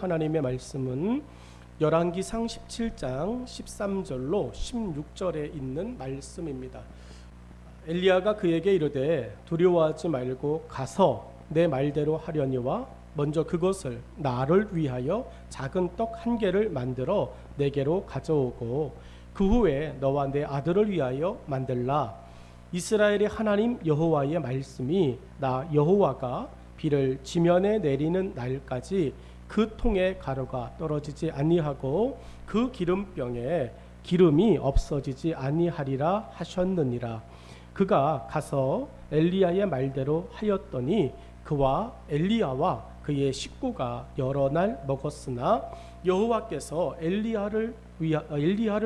하나님의 말씀은 열왕기상 17장 13절로 16절에 있는 말씀입니다. 엘리야가 그에게 이르되 두려워하지 말고 가서 내 말대로 하려니와 먼저 그것을 나를 위하여 작은 떡 한 개를 만들어 내게로 가져오고 그 후에 너와 내 아들을 위하여 만들라. 이스라엘의 하나님 여호와의 말씀이 나 여호와가 비를 지면에 내리는 날까지 그 통에 가루가 떨어지지 아니하고 그 기름병에 기름이 없어지지 아니하리라 하셨느니라. 그가 가서 엘리야의 말대로 하였더니 그와 엘리야와 그의 식구가 여러 날 먹었으나 여호와께서 엘리야를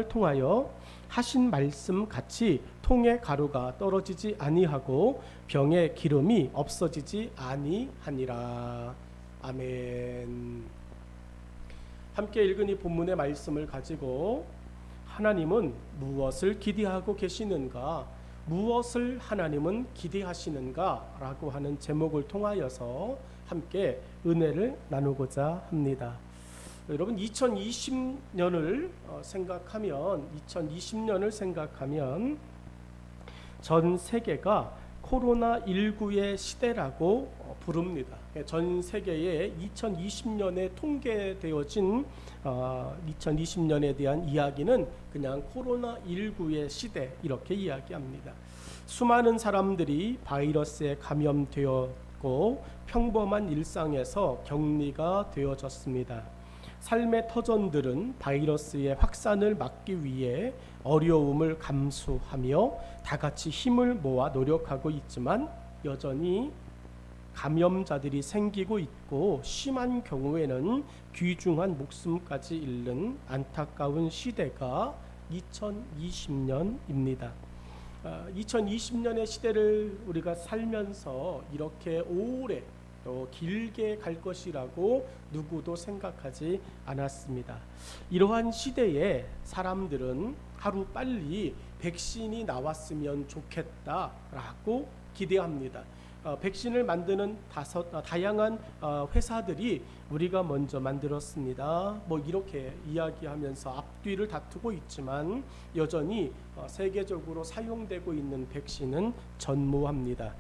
통하여 하신 말씀 같이 통에 가루가 떨어지지 아니하고 병에 기름이 없어지지 아니하니라. 아멘. 함께 읽은 이 본문의 말씀을 가지고 하나님은 무엇을 기대하고 계시는가, 무엇을 하나님은 기대하시는가 라고 하는 제목을 통하여서 함께 은혜를 나누고자 합니다. 여러분 2020년을 생각하면 전 세계가 코로나19의 시대라고 부릅니다. 전 세계에 2020년에 통계되어진 2020년에 대한 이야기는 그냥 코로나19의 시대 이렇게 이야기합니다. 수많은 사람들이 바이러스에 감염되었고 평범한 일상에서 격리가 되어졌습니다. 삶의 터전들은 바이러스의 확산을 막기 위해 어려움을 감수하며 다 같이 힘을 모아 노력하고 있지만 여전히 감염자들이 생기고 있고 심한 경우에는 귀중한 목숨까지 잃는 안타까운 시대가 2020년입니다. 2020년의 시대를 우리가 살면서 이렇게 오래 또 길게 갈 것이라고 누구도 생각하지 않았습니다. 이러한 시대에 사람들은 하루빨리 백신이 나왔으면 좋겠다라고 기대합니다. 백신을 만드는 다양한 회사들이 우리가 먼저 만들었습니다. 이렇게 이야기하면서 앞뒤를 다투고 있지만 여전히 세계적으로 사용되고 있는 백신은 전무합니다.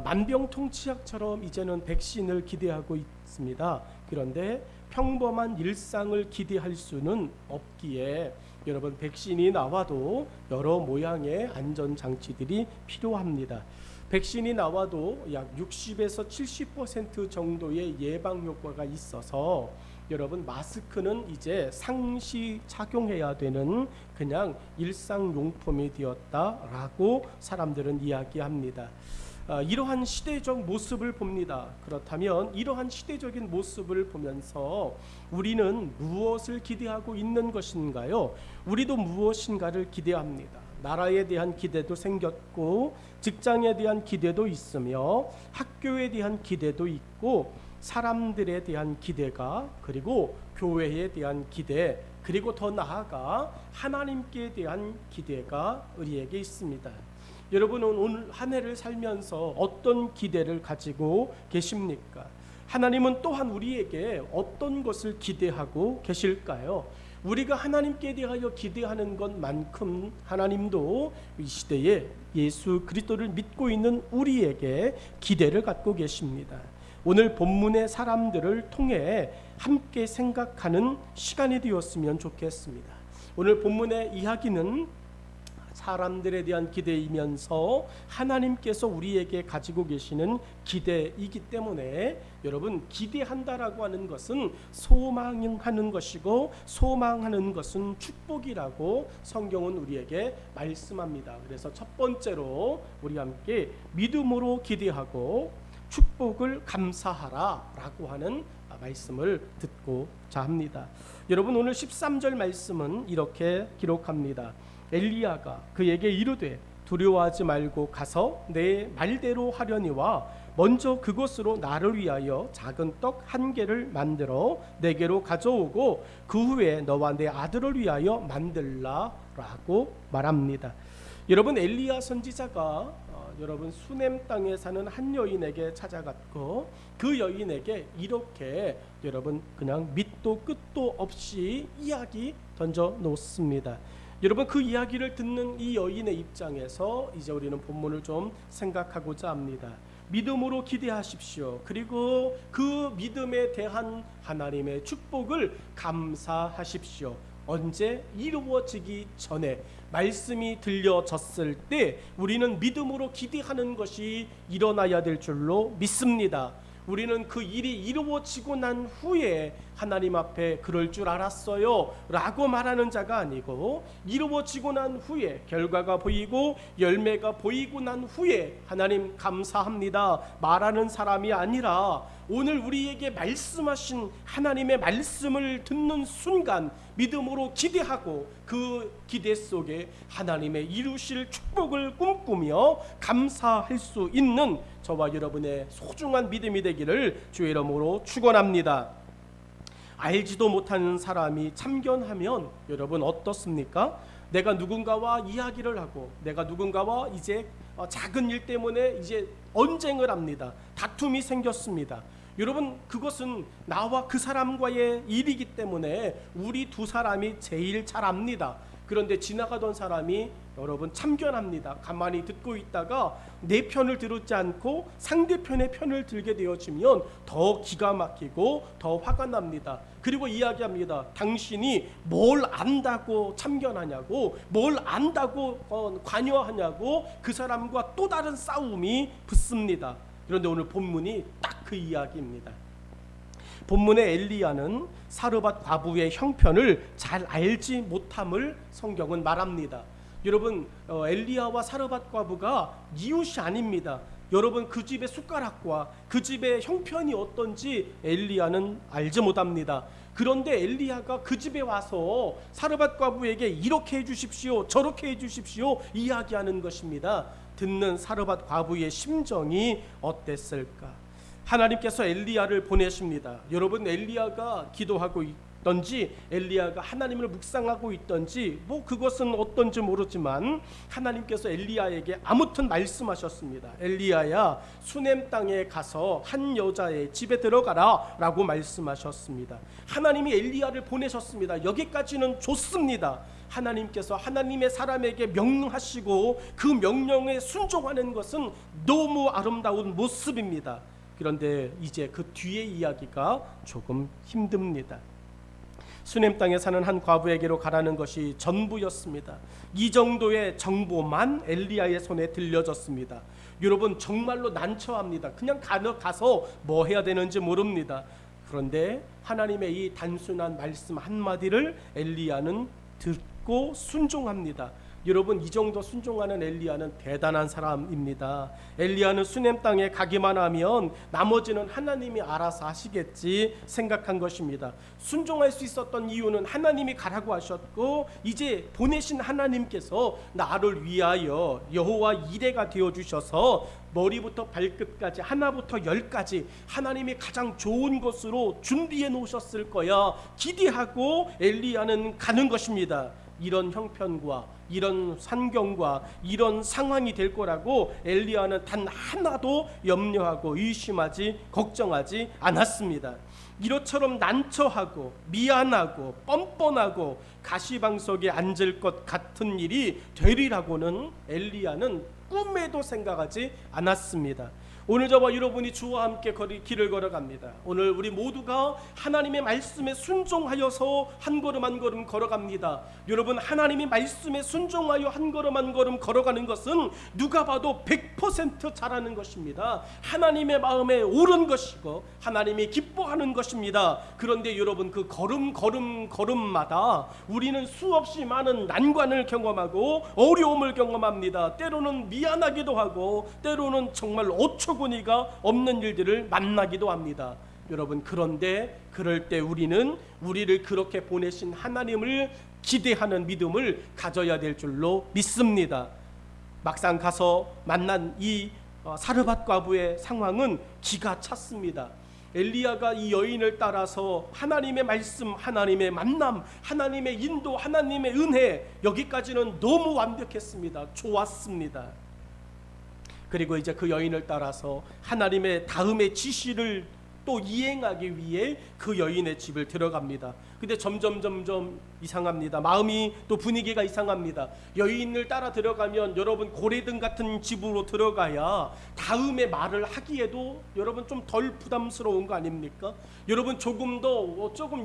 만병통치약처럼 이제는 백신을 기대하고 있습니다. 그런데 평범한 일상을 기대할 수는 없기에 여러분 백신이 나와도 여러 모양의 안전장치들이 필요합니다. 백신이 나와도 약 60에서 70% 정도의 예방 효과가 있어서 여러분 마스크는 이제 상시 착용해야 되는 그냥 일상용품이 되었다라고 사람들은 이야기합니다. 이러한 시대적 모습을 봅니다. 그렇다면 이러한 시대적인 모습을 보면서 우리는 무엇을 기대하고 있는 것인가요? 우리도 무엇인가를 기대합니다. 나라에 대한 기대도 생겼고 직장에 대한 기대도 있으며 학교에 대한 기대도 있고 사람들에 대한 기대가 그리고 교회에 대한 기대 그리고 더 나아가 하나님께 대한 기대가 우리에게 있습니다. 여러분은 오늘 한 해를 살면서 어떤 기대를 가지고 계십니까? 하나님은 또한 우리에게 어떤 것을 기대하고 계실까요? 우리가 하나님께 대하여 기대하는 것만큼 하나님도 이 시대에 예수 그리스도를 믿고 있는 우리에게 기대를 갖고 계십니다. 오늘 본문의 사람들을 통해 함께 생각하는 시간이 되었으면 좋겠습니다. 오늘 본문의 이야기는 사람들에 대한 기대이면서 하나님께서 우리에게 가지고 계시는 기대이기 때문에 여러분 기대한다라고 하는 것은 소망하는 것이고 소망하는 것은 축복이라고 성경은 우리에게 말씀합니다. 그래서 첫 번째로 우리 함께 믿음으로 기대하고 축복을 감사하라라고 하는 말씀을 듣고자 합니다. 여러분 오늘 13절 말씀은 이렇게 기록합니다. 엘리야가 그에게 이르되 두려워하지 말고 가서 내 말대로 하려니와 먼저 그것으로 나를 위하여 작은 떡 한 개를 만들어 내게로 가져오고 그 후에 너와 내 아들을 위하여 만들라라고 말합니다. 여러분 엘리야 선지자가 여러분 수넴 땅에 사는 한 여인에게 찾아갔고 그 여인에게 이렇게 여러분 그냥 밑도 끝도 없이 이야기 던져 놓습니다. 여러분 그 이야기를 듣는 이 여인의 입장에서 이제 우리는 본문을 좀 생각하고자 합니다. 믿음으로 기대하십시오. 그리고 그 믿음에 대한 하나님의 축복을 감사하십시오. 언제? 이루어지기 전에, 말씀이 들려졌을 때 우리는 믿음으로 기대하는 것이 일어나야 될 줄로 믿습니다. 우리는 그 일이 이루어지고 난 후에 하나님 앞에 그럴 줄 알았어요 라고 말하는 자가 아니고, 이루어지고 난 후에 결과가 보이고 열매가 보이고 난 후에 하나님 감사합니다 말하는 사람이 아니라, 오늘 우리에게 말씀하신 하나님의 말씀을 듣는 순간 믿음으로 기대하고 그 기대 속에 하나님의 이루실 축복을 꿈꾸며 감사할 수 있는 저와 여러분의 소중한 믿음이 되기를 주의 이름으로 축원합니다. 알지도 못하는 사람이 참견하면 여러분 어떻습니까? 내가 누군가와 이야기를 하고 내가 누군가와 이제 작은 일 때문에 이제 언쟁을 합니다. 다툼이 생겼습니다. 여러분 그것은 나와 그 사람과의 일이기 때문에 우리 두 사람이 제일 잘 압니다. 그런데 지나가던 사람이 여러분 참견합니다. 가만히 듣고 있다가 내 편을 들지 않고 상대편의 편을 들게 되어지면 더 기가 막히고 더 화가 납니다. 그리고 이야기합니다. 당신이 뭘 안다고 참견하냐고, 뭘 안다고 관여하냐고, 그 사람과 또 다른 싸움이 붙습니다. 그런데 오늘 본문이 딱 그 이야기입니다. 본문의 엘리야는 사르밧 과부의 형편을 잘 알지 못함을 성경은 말합니다. 여러분 엘리야와 사르밧 과부가 이웃이 아닙니다. 여러분 그 집의 숟가락과 그 집의 형편이 어떤지 엘리야는 알지 못합니다. 그런데 엘리야가 그 집에 와서 사르밧 과부에게 이렇게 해주십시오 저렇게 해주십시오 이야기하는 것입니다. 듣는 사르밧 과부의 심정이 어땠을까? 하나님께서 엘리야를 보내십니다. 여러분 엘리야가 기도하고 있던지 엘리야가 하나님을 묵상하고 있던지 그것은 어떤지 모르지만 하나님께서 엘리야에게 아무튼 말씀하셨습니다. 엘리야야 수넴 땅에 가서 한 여자의 집에 들어가라 라고 말씀하셨습니다. 하나님이 엘리야를 보내셨습니다. 여기까지는 좋습니다. 하나님께서 하나님의 사람에게 명령하시고 그 명령에 순종하는 것은 너무 아름다운 모습입니다. 그런데 이제 그 뒤의 이야기가 조금 힘듭니다. 수넴 땅에 사는 한 과부에게로 가라는 것이 전부였습니다. 이 정도의 정보만 엘리야의 손에 들려졌습니다. 여러분 정말로 난처합니다. 그냥 가서 뭐 해야 되는지 모릅니다. 그런데 하나님의 이 단순한 말씀 한마디를 엘리야는 듣고 순종합니다. 여러분 이 정도 순종하는 엘리야는 대단한 사람입니다. 엘리야는 수넴 땅에 가기만 하면 나머지는 하나님이 알아서 하시겠지 생각한 것입니다. 순종할 수 있었던 이유는 하나님이 가라고 하셨고 이제 보내신 하나님께서 나를 위하여 여호와 이레가 되어주셔서 머리부터 발끝까지 하나부터 열까지 하나님이 가장 좋은 것으로 준비해 놓으셨을 거야 기대하고 엘리야는 가는 것입니다. 이런 형편과 이런 환경과 이런 상황이 될 거라고 엘리야는 단 하나도 염려하고 의심하지 걱정하지 않았습니다. 이것처럼 난처하고 미안하고 뻔뻔하고 가시방석에 앉을 것 같은 일이 되리라고는 엘리야는 꿈에도 생각하지 않았습니다. 오늘 저와 여러분이 주와 함께 길을 걸어갑니다. 오늘 우리 모두가 하나님의 말씀에 순종하여서 한 걸음 한 걸음 걸어갑니다. 여러분 하나님의 말씀에 순종하여 한 걸음 한 걸음 걸어가는 것은 누가 봐도 100% 잘하는 것입니다. 하나님의 마음에 옳은 것이고 하나님이 기뻐하는 것입니다. 그런데 여러분 그 걸음마다 우리는 수없이 많은 난관을 경험하고 어려움을 경험합니다. 때로는 미안하기도 하고 때로는 정말 어처구니가 없는 일들을 만나기도 합니다. 여러분 그런데 그럴 때 우리는 우리를 그렇게 보내신 하나님을 기대하는 믿음을 가져야 될 줄로 믿습니다. 막상 가서 만난 이 사르밧 과부의 상황은 기가 찼습니다. 엘리야가 이 여인을 따라서 하나님의 말씀, 하나님의 만남, 하나님의 인도, 하나님의 은혜 여기까지는 너무 완벽했습니다. 좋았습니다. 그리고 이제 그 여인을 따라서 하나님의 다음의 지시를 또 이행하기 위해 그 여인의 집을 들어갑니다. 근데 점점 이상합니다. 마음이 또 분위기가 이상합니다. 여인을 따라 들어가면 여러분 고래등 같은 집으로 들어가야 다음에 말을 하기에도 여러분 좀 덜 부담스러운 거 아닙니까? 여러분 조금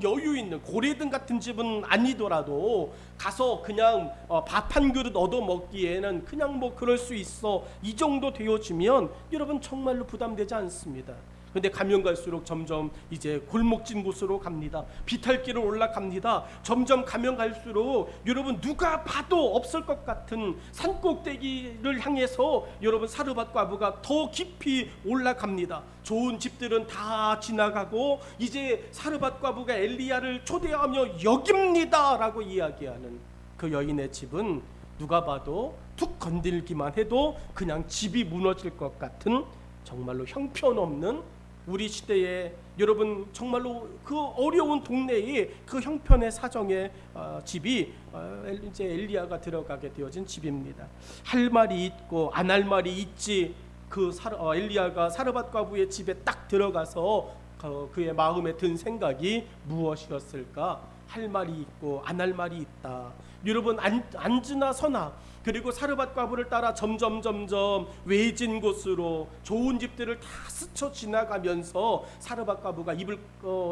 여유 있는 고래등 같은 집은 아니더라도 가서 그냥 밥 한 그릇 얻어 먹기에는 그냥 뭐 그럴 수 있어, 이 정도 되어지면 여러분 정말로 부담되지 않습니다. 근데 가면 갈수록 점점 이제 골목진 곳으로 갑니다. 비탈길을 올라갑니다. 점점 가면 갈수록 여러분 누가 봐도 없을 것 같은 산꼭대기를 향해서 여러분 사르밧 과부가 더 깊이 올라갑니다. 좋은 집들은 다 지나가고 이제 사르밧 과부가 엘리야를 초대하며 여깁니다 라고 이야기하는 그 여인의 집은 누가 봐도 툭 건들기만 해도 그냥 집이 무너질 것 같은 정말로 형편없는, 우리 시대에 여러분 정말로 그 어려운 동네에 그 형편의 사정의 집이 이제 엘리야가 들어가게 되어진 집입니다. 할 말이 있고 안 할 말이 있지. 그 엘리야가 사르밧 과부의 집에 딱 들어가서 그의 마음에 든 생각이 무엇이었을까? 할 말이 있고 안 할 말이 있다. 여러분 앉으나 서나 그리고 사르밧 과부를 따라 점점 외진 곳으로 좋은 집들을 다 스쳐 지나가면서 사르밧 과부가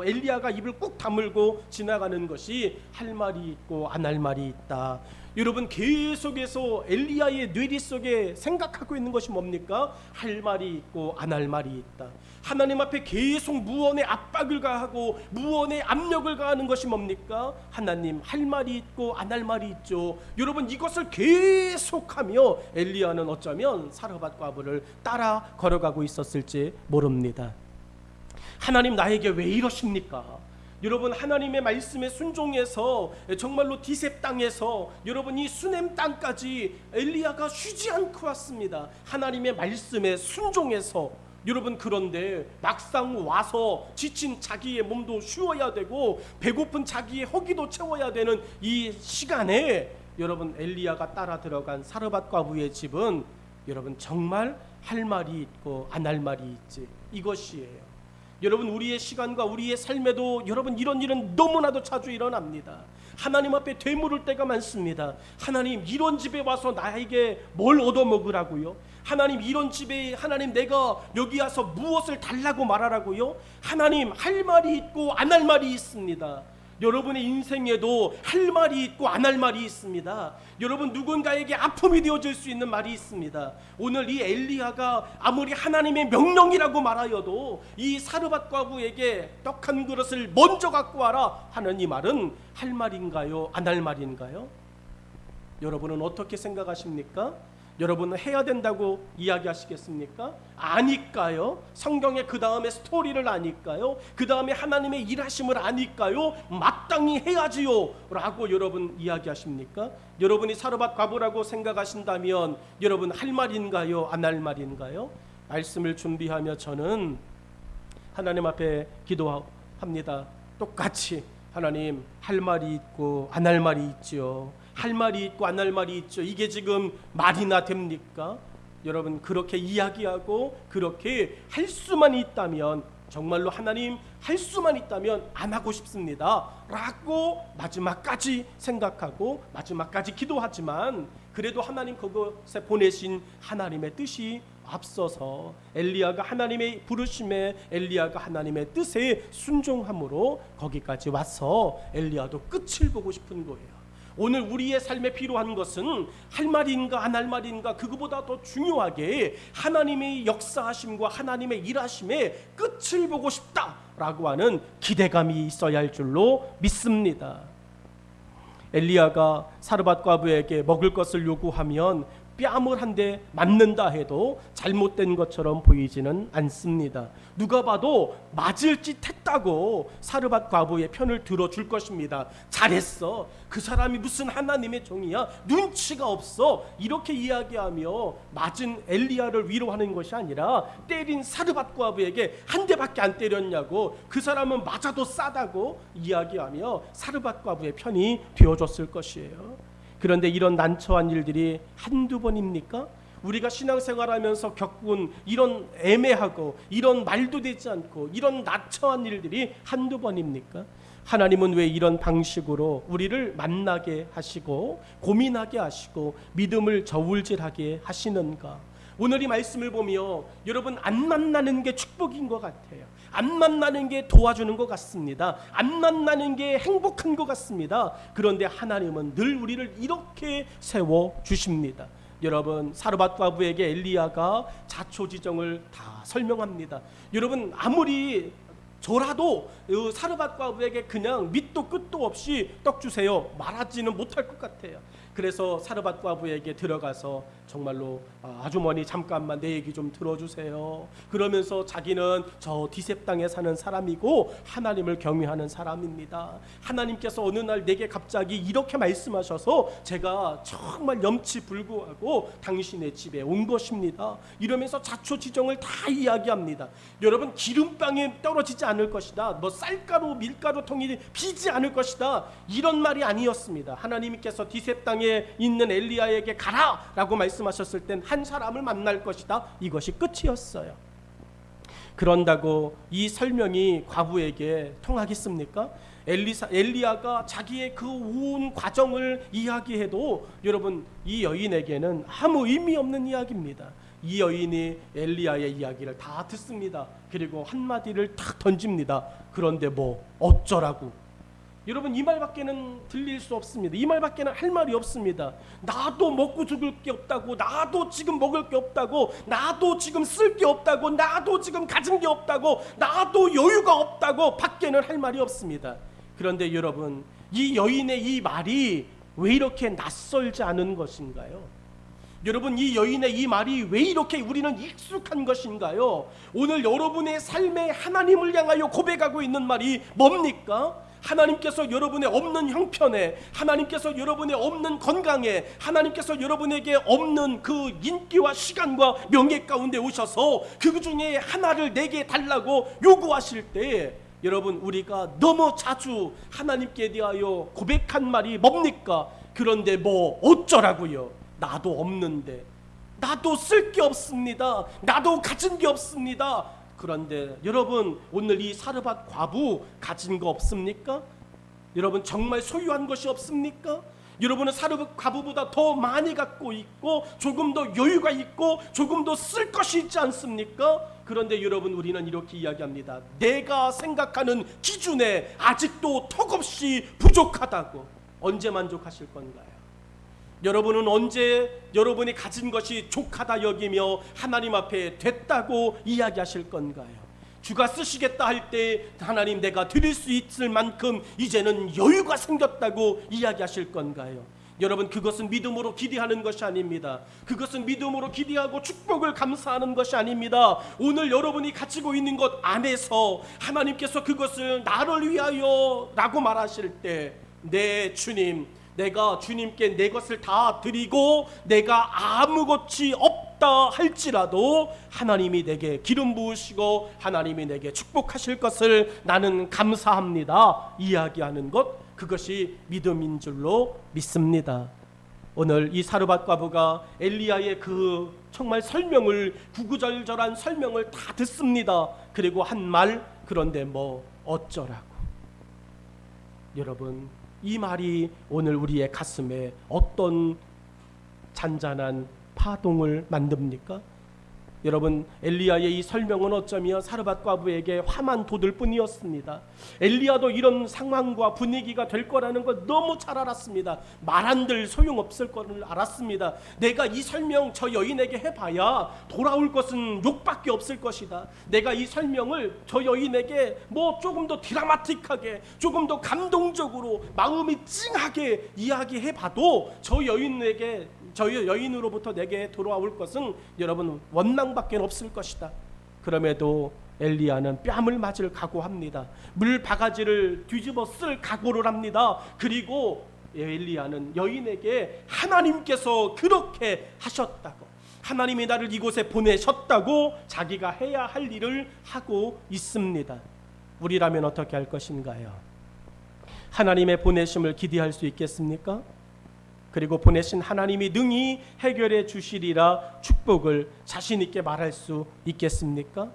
엘리야가 입을 꾹 다물고 지나가는 것이 할 말이 있고 안 할 말이 있다. 여러분 계속해서 엘리야의 뇌리 속에 생각하고 있는 것이 뭡니까? 할 말이 있고 안 할 말이 있다. 하나님 앞에 계속 무언의 압박을 가하고 무언의 압력을 가하는 것이 뭡니까? 하나님 할 말이 있고 안 할 말이 있죠. 여러분 이것을 계속하며 엘리야는 어쩌면 사르밧 과부를 따라 걸어가고 있었을지 모릅니다. 하나님 나에게 왜 이러십니까? 여러분 하나님의 말씀에 순종해서 정말로 디셉 땅에서 여러분 이 수넴 땅까지 엘리야가 쉬지 않고 왔습니다. 하나님의 말씀에 순종해서 여러분, 그런데 막상 와서 지친 자기의 몸도 쉬어야 되고 배고픈 자기의 허기도 채워야 되는 이 시간에 여러분 엘리야가 따라 들어간 사르밧 과부의 집은 여러분 정말 할 말이 있고 안 할 말이 있지, 이것이에요. 여러분 우리의 시간과 우리의 삶에도 여러분 이런 일은 너무나도 자주 일어납니다. 하나님 앞에 되물을 때가 많습니다. 하나님 이런 집에 와서 나에게 뭘 얻어먹으라고요? 하나님 이런 집에 하나님 내가 여기 와서 무엇을 달라고 말하라고요? 하나님 할 말이 있고 안 할 말이 있습니다. 여러분의 인생에도 할 말이 있고 안 할 말이 있습니다. 여러분 누군가에게 아픔이 되어질 수 있는 말이 있습니다. 오늘 이 엘리야가 아무리 하나님의 명령이라고 말하여도 이 사르밧 과부에게 떡 한 그릇을 먼저 갖고 와라 하는 이 말은 할 말인가요? 안 할 말인가요? 여러분은 어떻게 생각하십니까? 여러분은 해야 된다고 이야기하시겠습니까? 아니까요? 성경의 그 다음에 스토리를 아니까요? 그 다음에 하나님의 일하심을 아니까요? 마땅히 해야지요 라고 여러분 이야기하십니까? 여러분이 사르밧 과부라고 생각하신다면 여러분 할 말인가요? 안 할 말인가요? 말씀을 준비하며 저는 하나님 앞에 기도합니다. 똑같이 하나님 할 말이 있고 안 할 말이 있지요. 할 말이 있고 안 할 말이 있죠. 이게 지금 말이나 됩니까? 여러분 그렇게 이야기하고 그렇게 할 수만 있다면, 정말로 하나님 할 수만 있다면 안 하고 싶습니다 라고 마지막까지 생각하고 마지막까지 기도하지만, 그래도 하나님 그곳에 보내신 하나님의 뜻이 앞서서 엘리야가 하나님의 부르심에, 엘리야가 하나님의 뜻에 순종함으로 거기까지 와서 엘리야도 끝을 보고 싶은 거예요. 오늘 우리의 삶에 필요한 것은 할 말인가 안 할 말인가, 그거보다 더 중요하게 하나님의 역사하심과 하나님의 일하심의 끝을 보고 싶다라고 하는 기대감이 있어야 할 줄로 믿습니다. 엘리야가 사르밧 과부에게 먹을 것을 요구하면 뺨을 한 대 맞는다 해도 잘못된 것처럼 보이지는 않습니다. 누가 봐도 맞을 짓 했다고 사르밧 과부의 편을 들어줄 것입니다. 잘했어, 그 사람이 무슨 하나님의 종이야, 눈치가 없어, 이렇게 이야기하며 맞은 엘리야를 위로하는 것이 아니라 때린 사르밧 과부에게 한 대밖에 안 때렸냐고, 그 사람은 맞아도 싸다고 이야기하며 사르밧 과부의 편이 되어줬을 것이에요. 그런데 이런 난처한 일들이 한두 번입니까? 우리가 신앙생활하면서 겪은 이런 애매하고 이런 말도 되지 않고 이런 난처한 일들이 한두 번입니까? 하나님은 왜 이런 방식으로 우리를 만나게 하시고 고민하게 하시고 믿음을 저울질하게 하시는가? 오늘 이 말씀을 보며 여러분, 안 만나는 게 축복인 것 같아요. 안 만나는 게 도와주는 것 같습니다. 안 만나는 게 행복한 것 같습니다. 그런데 하나님은 늘 우리를 이렇게 세워주십니다. 여러분, 사르밧 과부에게 엘리야가 자초지정을 다 설명합니다. 여러분, 아무리 저라도 사르밧 과부에게 그냥 밑도 끝도 없이 떡 주세요 말하지는 못할 것 같아요. 그래서 사르밧 과부에게 들어가서 정말로 아주머니 잠깐만 내 얘기 좀 들어주세요. 그러면서 자기는 저 디셉 땅에 사는 사람이고 하나님을 경외하는 사람입니다. 하나님께서 어느 날 내게 갑자기 이렇게 말씀하셔서 제가 정말 염치불구하고 당신의 집에 온 것입니다. 이러면서 자초지정을 다 이야기합니다. 여러분, 기름방에 떨어지지 않을 것이다, 뭐 쌀가루 밀가루 통이 비지 않을 것이다, 이런 말이 아니었습니다. 하나님께서 디셉 땅에 있는 엘리야에게 가라라고 말씀하셨을 땐 한 사람을 만날 것이다, 이것이 끝이었어요. 그런다고 이 설명이 과부에게 통하겠습니까? 엘리야가 자기의 그 온 과정을 이야기해도 여러분, 이 여인에게는 아무 의미 없는 이야기입니다. 이 여인이 엘리야의 이야기를 다 듣습니다. 그리고 한마디를 탁 던집니다. 그런데 뭐 어쩌라고? 여러분, 이 말밖에는 들릴 수 없습니다. 이 말밖에는 할 말이 없습니다. 나도 먹고 죽을 게 없다고, 나도 지금 먹을 게 없다고, 나도 지금 쓸 게 없다고, 나도 지금 가진 게 없다고, 나도 여유가 없다고 밖에는 할 말이 없습니다. 그런데 여러분, 이 여인의 이 말이 왜 이렇게 낯설지 않은 것인가요? 여러분, 이 여인의 이 말이 왜 이렇게 우리는 익숙한 것인가요? 오늘 여러분의 삶에 하나님을 향하여 고백하고 있는 말이 뭡니까? 하나님께서 여러분의 없는 형편에, 하나님께서 여러분의 없는 건강에, 하나님께서 여러분에게 없는 그 인기와 시간과 명예 가운데 오셔서 그 중에 하나를 내게 달라고 요구하실 때, 여러분, 우리가 너무 자주 하나님께 대하여 고백한 말이 뭡니까? 그런데 뭐 어쩌라고요? 나도 없는데, 나도 쓸 게 없습니다, 나도 가진 게 없습니다. 그런데 여러분, 오늘 이 사르밧 과부 가진 거 없습니까? 여러분, 정말 소유한 것이 없습니까? 여러분은 사르밧 과부보다 더 많이 갖고 있고 조금 더 여유가 있고 조금 더 쓸 것이 있지 않습니까? 그런데 여러분, 우리는 이렇게 이야기합니다. 내가 생각하는 기준에 아직도 턱없이 부족하다고. 언제 만족하실 건가요? 여러분은 언제 여러분이 가진 것이 족하다 여기며 하나님 앞에 됐다고 이야기하실 건가요? 주가 쓰시겠다 할 때 하나님, 내가 드릴 수 있을 만큼 이제는 여유가 생겼다고 이야기하실 건가요? 여러분, 그것은 믿음으로 기대하는 것이 아닙니다. 그것은 믿음으로 기대하고 축복을 감사하는 것이 아닙니다. 오늘 여러분이 가지고 있는 것 안에서 하나님께서 그것을 나를 위하여 라고 말하실 때, 네 주님, 내가 주님께 내 것을 다 드리고 내가 아무것이 없다 할지라도 하나님이 내게 기름 부으시고 하나님이 내게 축복하실 것을 나는 감사합니다 이야기하는 것, 그것이 믿음인 줄로 믿습니다. 오늘 이 사르밧 과부가 엘리야의 그 정말 설명을, 구구절절한 설명을 다 듣습니다. 그리고 한 말, 그런데 뭐 어쩌라고. 여러분, 이 말이 오늘 우리의 가슴에 어떤 잔잔한 파동을 만듭니까? 여러분, 엘리야의 이 설명은 어쩌면 사르밧 과부에게 화만 돋을 뿐이었습니다. 엘리야도 이런 상황과 분위기가 될 거라는 걸 너무 잘 알았습니다. 말 한들 소용없을 거를 알았습니다. 내가 이 설명 저 여인에게 해봐야 돌아올 것은 욕밖에 없을 것이다. 내가 이 설명을 저 여인에게 뭐 조금 더 드라마틱하게, 조금 더 감동적으로, 마음이 찡하게 이야기해봐도 저 여인으로부터 내게 돌아올 것은 여러분 원망밖에 없을 것이다. 그럼에도 엘리야는 뺨을 맞을 각오합니다. 물 바가지를 뒤집어 쓸 각오를 합니다. 그리고 엘리야는 여인에게 하나님께서 그렇게 하셨다고, 하나님이 나를 이곳에 보내셨다고 자기가 해야 할 일을 하고 있습니다. 우리라면 어떻게 할 것인가요? 하나님의 보내심을 기대할 수 있겠습니까? 그리고 보내신 하나님이 능히 해결해 주시리라 축복을 자신 있게 말할 수 있겠습니까?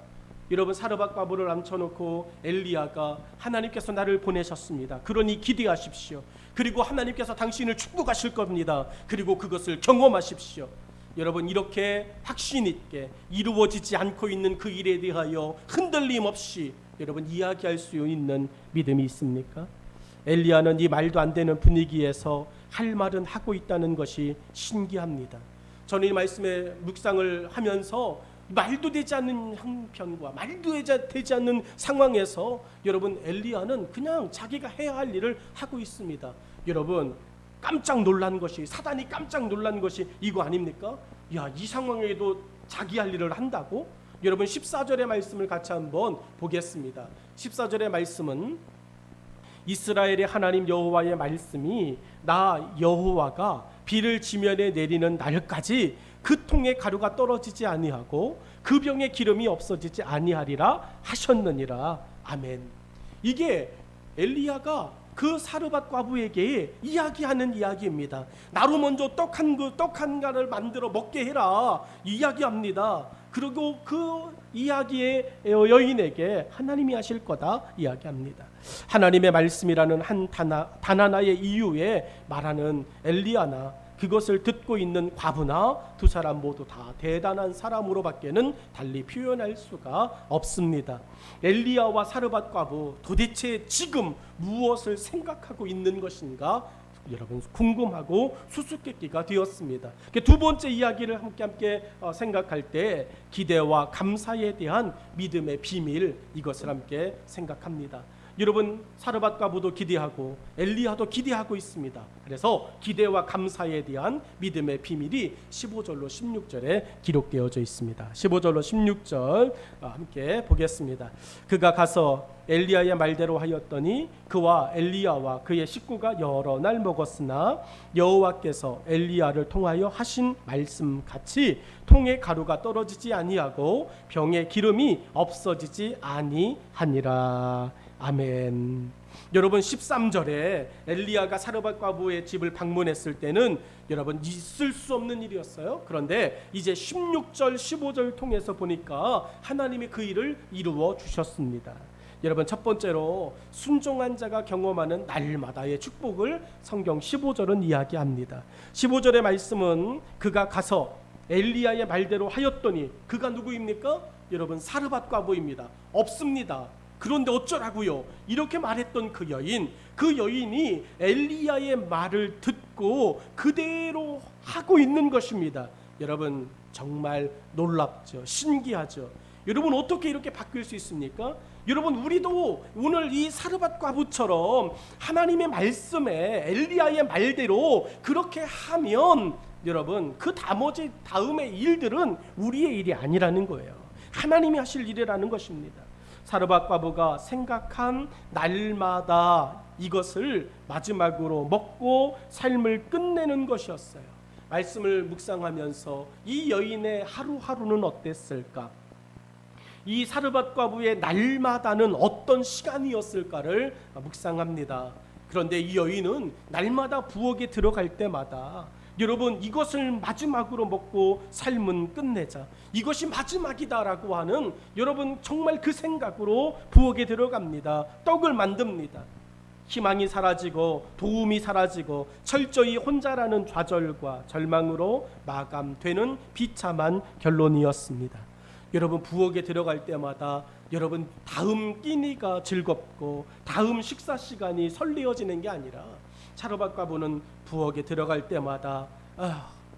여러분, 사르밧 과부를 앉혀놓고 엘리야가 하나님께서 나를 보내셨습니다. 그러니 기대하십시오. 그리고 하나님께서 당신을 축복하실 겁니다. 그리고 그것을 경험하십시오. 여러분, 이렇게 확신 있게 이루어지지 않고 있는 그 일에 대하여 흔들림 없이 여러분 이야기할 수 있는 믿음이 있습니까? 엘리야는 이 말도 안 되는 분위기에서 할 말은 하고 있다는 것이 신기합니다. 저는 이 말씀에 묵상을 하면서 말도 되지 않는 형편과 말도 되지 않는 상황에서 여러분 엘리야는 그냥 자기가 해야 할 일을 하고 있습니다. 여러분, 깜짝 놀란 것이, 사단이 깜짝 놀란 것이 이거 아닙니까? 야, 이 상황에도 자기 할 일을 한다고? 여러분, 14절의 말씀을 같이 한번 보겠습니다. 14절의 말씀은 이스라엘의 하나님 여호와의 말씀이 나 여호와가 비를 지면에 내리는 날까지 그 통에 가루가 떨어지지 아니하고 그 병에 기름이 없어지지 아니하리라 하셨느니라. 아멘. 이게 엘리야가 그 사르밧 과부에게 이야기하는 이야기입니다. 나로 먼저 떡 한 가를 만들어 먹게 해라 이야기합니다. 그리고 그 이야기의 여인에게 하나님이 하실 거다 이야기합니다. 하나님의 말씀이라는 단 하나의 이유에 말하는 엘리야나 그것을 듣고 있는 과부나 두 사람 모두 다 대단한 사람으로밖에는 달리 표현할 수가 없습니다. 엘리야와 사르밧 과부, 도대체 지금 무엇을 생각하고 있는 것인가? 여러분, 궁금하고 수수께끼가 되었습니다. 두 번째 이야기를 함께 생각할 때 기대와 감사에 대한 믿음의 비밀, 이것을 함께 생각합니다. 여러분, 사르밧 과부도 기대하고 엘리야도 기대하고 있습니다. 그래서 기대와 감사에 대한 믿음의 비밀이 15절로 16절에 기록되어져 있습니다. 15절로 16절 함께 보겠습니다. 그가 가서 엘리야의 말대로 하였더니 그와 엘리야와 그의 식구가 여러 날 먹었으나 여호와께서 엘리야를 통하여 하신 말씀 같이 통에 가루가 떨어지지 아니하고 병에 기름이 없어지지 아니하니라. 아멘. 여러분, 13절에 엘리야가 사르밧 과부의 집을 방문했을 때는 여러분 있을 수 없는 일이었어요. 그런데 이제 16절 15절 통해서 보니까 하나님이 그 일을 이루어 주셨습니다. 여러분, 첫 번째로 순종한 자가 경험하는 날마다의 축복을 성경 15절은 이야기합니다. 15절의 말씀은 그가 가서 엘리야의 말대로 하였더니, 그가 누구입니까? 여러분, 사르밧 과부입니다. 없습니다. 그런데 어쩌라고요? 이렇게 말했던 그 여인이 엘리야의 말을 듣고 그대로 하고 있는 것입니다. 여러분, 정말 놀랍죠. 신기하죠. 여러분, 어떻게 이렇게 바뀔 수 있습니까? 여러분, 우리도 오늘 이 사르밧 과부처럼 하나님의 말씀에 엘리야의 말대로 그렇게 하면 여러분, 그 다음의 일들은 우리의 일이 아니라는 거예요. 하나님이 하실 일이라는 것입니다. 사르밧 과부가 생각한 날마다 이것을 마지막으로 먹고 삶을 끝내는 것이었어요. 말씀을 묵상하면서 이 여인의 하루하루는 어땠을까? 이 사르밧 과부의 날마다는 어떤 시간이었을까를 묵상합니다. 그런데 이 여인은 날마다 부엌에 들어갈 때마다 여러분, 이것을 마지막으로 먹고 삶은 끝내자, 이것이 마지막이다라고 하는 여러분 정말 그 생각으로 부엌에 들어갑니다. 떡을 만듭니다. 희망이 사라지고 도움이 사라지고 철저히 혼자라는 좌절과 절망으로 마감되는 비참한 결론이었습니다. 여러분, 부엌에 들어갈 때마다 여러분 다음 끼니가 즐겁고 다음 식사 시간이 설레어지는 게 아니라 사르밧 과부는 부엌에 들어갈 때마다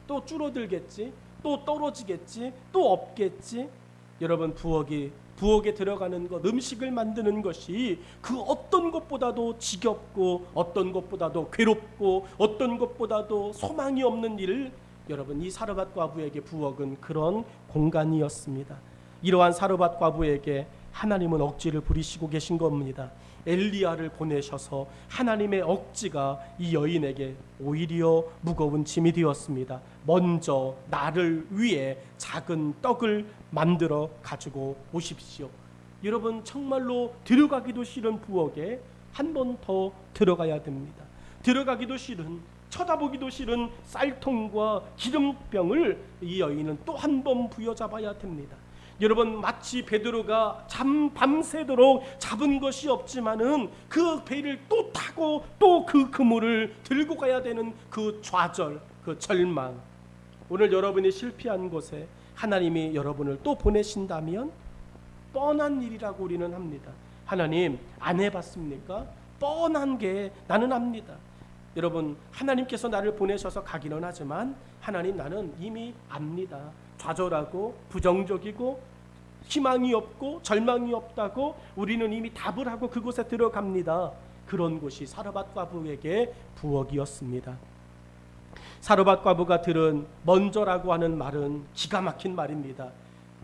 또 줄어들겠지, 또 떨어지겠지, 또 없겠지. 여러분, 부엌에 들어가는 것, 음식을 만드는 것이 그 어떤 것보다도 지겹고 어떤 것보다도 괴롭고 어떤 것보다도 소망이 없는 일을 여러분, 이 사르밧 과부에게 부엌은 그런 공간이었습니다. 이러한 사르밧 과부에게 하나님은 억지를 부리시고 계신 겁니다. 엘리야를 보내셔서 하나님의 억지가 이 여인에게 오히려 무거운 짐이 되었습니다. 먼저 나를 위해 작은 떡을 만들어 가지고 오십시오. 여러분, 정말로 들어가기도 싫은 부엌에 한 번 더 들어가야 됩니다. 들어가기도 싫은 쳐다보기도 싫은 쌀통과 기름병을 이 여인은 또 한 번 부여잡아야 됩니다. 여러분, 마치 베드로가 밤새도록 잡은 것이 없지만은 그 배를 또 타고 또 그 그물을 들고 가야 되는 그 좌절, 그 절망. 오늘 여러분이 실패한 곳에 하나님이 여러분을 또 보내신다면 뻔한 일이라고 우리는 합니다. 하나님, 안 해봤습니까? 뻔한 게 나는 압니다. 여러분, 하나님께서 나를 보내셔서 가기는 하지만 하나님, 나는 이미 압니다. 좌절하고 부정적이고 희망이 없고 절망이 없다고 우리는 이미 답을 하고 그곳에 들어갑니다. 그런 곳이 사르밧 과부에게 부엌이었습니다. 사르밧 과부가 들은 먼저라고 하는 말은 기가 막힌 말입니다.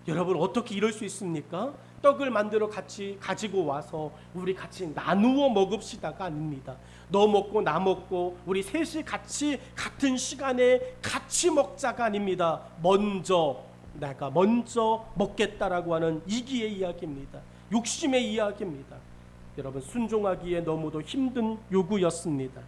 여러분, 어떻게 이럴 수 있습니까? 떡을 만들어 같이 가지고 와서 우리 같이 나누어 먹읍시다가 아닙니다. 너 먹고 나 먹고 우리 셋이 같이 같은 시간에 같이 먹자가 아닙니다. 내가 먼저 먹겠다라고 하는 이기의 이야기입니다. 욕심의 이야기입니다. 여러분, 순종하기에 너무도 힘든 요구였습니다.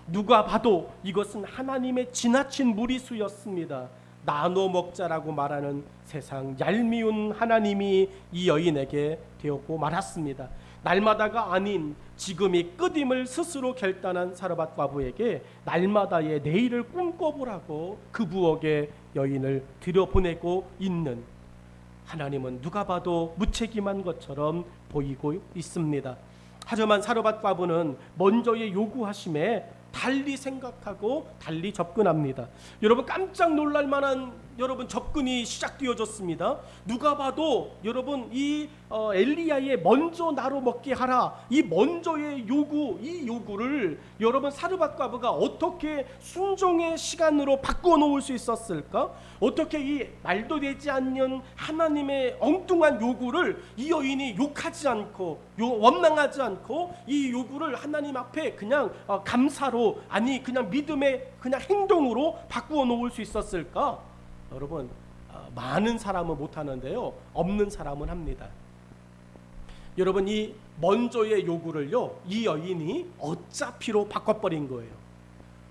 누가 봐도 이것은 하나님의 지나친 무리수였습니다. 나눠 먹자라고 말하는 세상 얄미운 하나님이 이 여인에게 되었고 말았습니다. 날마다가 아닌 지금이 끝임을 스스로 결단한 사르밧 과부에게 날마다의 내일을 꿈꿔보라고 그 부엌에 여인을 들여보내고 있는 하나님은 누가 봐도 무책임한 것처럼 보이고 있습니다. 하지만 사르밧 과부는 먼저의 요구하심에 달리 생각하고 달리 접근합니다. 여러분, 깜짝 놀랄 만한 여러분 접근이 시작되어졌습니다. 누가 봐도 여러분 이 엘리야의 먼저 나로 먹게 하라, 이 먼저의 요구, 이 요구를 여러분 사르밧 과부가 어떻게 순종의 시간으로 바꾸어 놓을 수 있었을까? 어떻게 이 말도 되지 않는 하나님의 엉뚱한 요구를 이 여인이 욕하지 않고 원망하지 않고 이 요구를 하나님 앞에 그냥 감사로, 아니 그냥 믿음의 그냥 행동으로 바꾸어 놓을 수 있었을까? 여러분, 많은 사람은 못하는데요, 없는 사람은 합니다. 여러분, 이 먼저의 요구를요, 이 여인이 어차피로 바꿔버린 거예요.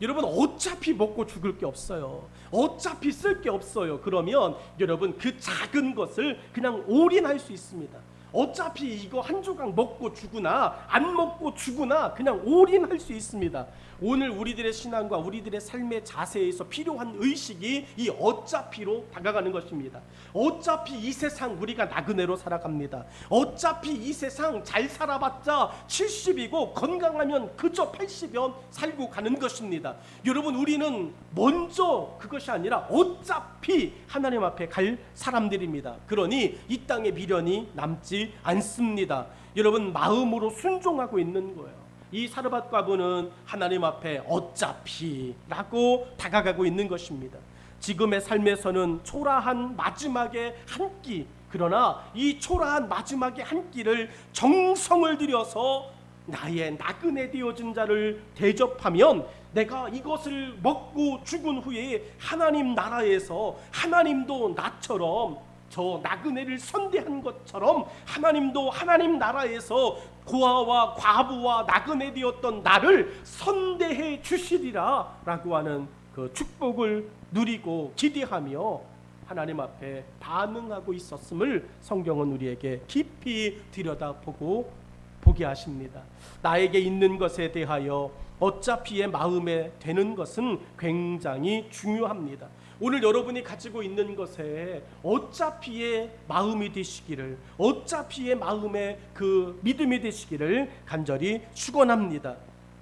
여러분, 어차피 먹고 죽을 게 없어요. 어차피 쓸 게 없어요. 그러면 여러분, 그 작은 것을 그냥 올인할 수 있습니다. 어차피 이거 한 조각 먹고 죽으나 안 먹고 죽으나 그냥 올인할 수 있습니다. 오늘 우리들의 신앙과 우리들의 삶의 자세에서 필요한 의식이 이 어차피로 다가가는 것입니다. 어차피 이 세상 우리가 나그네로 살아갑니다. 어차피 이 세상 잘 살아봤자 70이고 건강하면 그저 80여 살고 가는 것입니다. 여러분, 우리는 먼저 그것이 아니라 어차피 하나님 앞에 갈 사람들입니다. 그러니 이 땅에 미련이 남지 않습니다. 여러분, 마음으로 순종하고 있는 거예요. 이 사르밧 과부는 하나님 앞에 어차피라고 다가가고 있는 것입니다. 지금의 삶에서는 초라한 마지막의 한 끼, 그러나 이 초라한 마지막의 한 끼를 정성을 들여서 나의 나그네 되어진 자를 대접하면 내가 이것을 먹고 죽은 후에 하나님 나라에서 하나님도 나처럼 저 나그네를 선대한 것처럼 하나님도 하나님 나라에서 고아와 과부와 나그네 되었던 나를 선대해 주시리라 라고 하는 그 축복을 누리고 기대하며 하나님 앞에 반응하고 있었음을 성경은 우리에게 깊이 들여다보게 하십니다. 나에게 있는 것에 대하여 어차피의 마음에 되는 것은 굉장히 중요합니다. 오늘 여러분이 가지고 있는 것에 어차피의 마음이 되시기를, 어차피의 마음의 그 믿음이 되시기를 간절히 축원합니다.